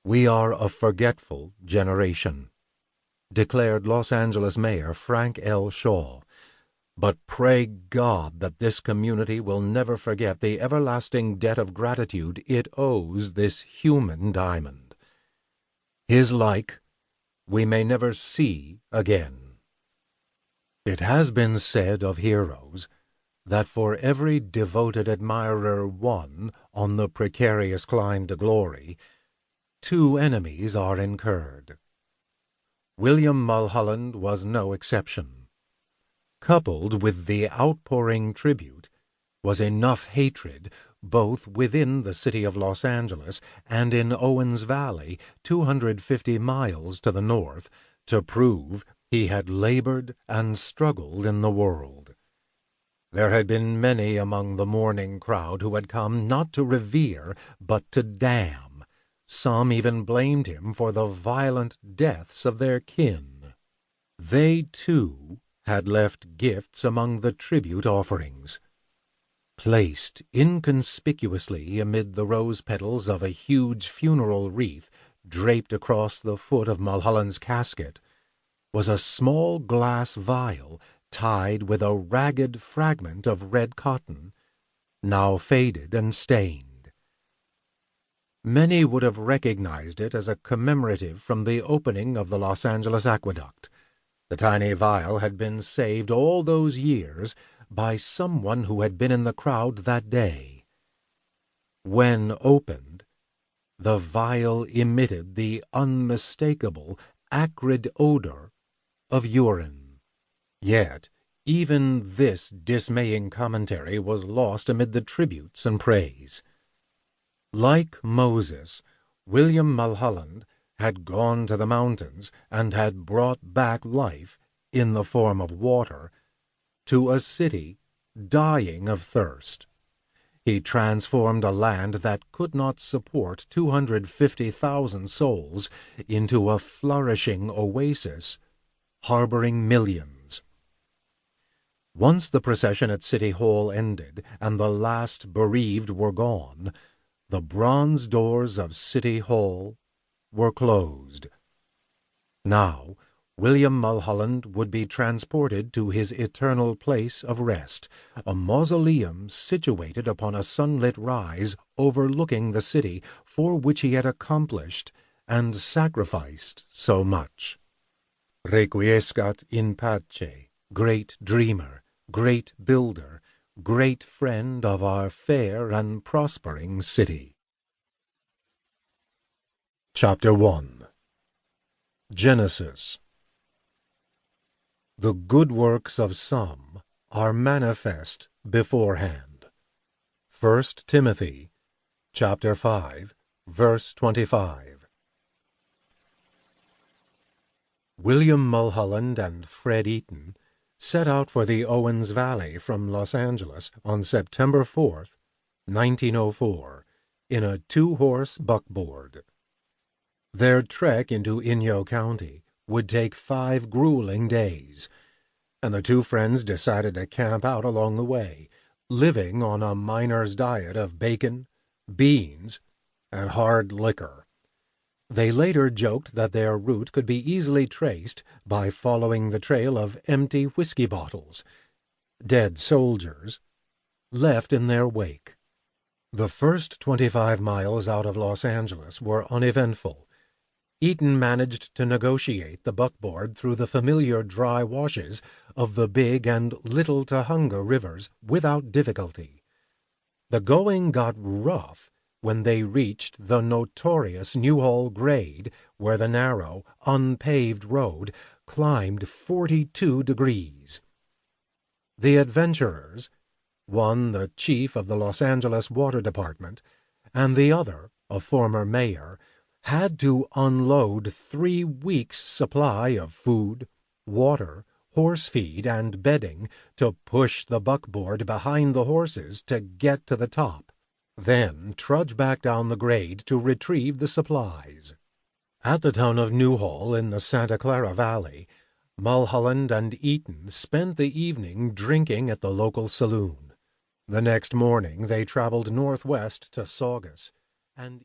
"We are a forgetful generation," declared Los Angeles Mayor Frank L. Shaw. "But pray God that this community will never forget the everlasting debt of gratitude it owes this human diamond. His like we may never see again." It has been said of heroes that for every devoted admirer won on the precarious climb to glory, 2 enemies are incurred. William Mulholland was no exception. Coupled with the outpouring tribute was enough hatred both within the city of Los Angeles and in Owens Valley, 250 miles to the north, to prove he had labored and struggled in the world. There had been many among the mourning crowd who had come not to revere but to damn. Some even blamed him for the violent deaths of their kin. They, too, had left gifts among the tribute offerings. Placed inconspicuously amid the rose petals of a huge funeral wreath draped across the foot of Mulholland's casket was a small glass vial tied with a ragged fragment of red cotton, now faded and stained. Many would have recognized it as a commemorative from the opening of the Los Angeles aqueduct. The tiny vial had been saved all those years by someone who had been in the crowd that day. When opened, the vial emitted the unmistakable, acrid odor of urine. Yet even this dismaying commentary was lost amid the tributes and praise. Like Moses, William Mulholland had gone to the mountains and had brought back life, in the form of water, to a city dying of thirst. He transformed a land that could not support 250,000 souls into a flourishing oasis, harboring millions. Once the procession at City Hall ended and the last bereaved were gone, the bronze doors of City Hall were closed. Now William Mulholland would be transported to his eternal place of rest, a mausoleum situated upon a sunlit rise overlooking the city for which he had accomplished and sacrificed so much. Requiescat in pace, great dreamer, great builder, great friend of our fair and prospering city. Chapter 1. Genesis. The good works of some are manifest beforehand. 1 Timothy, chapter 5, verse 25. William Mulholland and Fred Eaton set out for the Owens Valley from Los Angeles on September 4th, 1904, in a 2-horse buckboard. Their trek into Inyo County would take 5 grueling days, and the 2 friends decided to camp out along the way, living on a miner's diet of bacon, beans, and hard liquor. They later joked that their route could be easily traced by following the trail of empty whiskey bottles, dead soldiers, left in their wake. The first 25 miles out of Los Angeles were uneventful. Eaton managed to negotiate the buckboard through the familiar dry washes of the Big and Little Tujunga rivers without difficulty. The going got rough when they reached the notorious Newhall grade, where the narrow, unpaved road climbed 42 degrees. The adventurers, one the chief of the Los Angeles Water Department, and the other a former mayor, had to unload 3 weeks' supply of food, water, horse feed, and bedding to push the buckboard behind the horses to get to the top, then trudge back down the grade to retrieve the supplies. At the town of Newhall in the Santa Clara Valley, Mulholland and Eaton spent the evening drinking at the local saloon. The next morning they traveled northwest to Saugus, and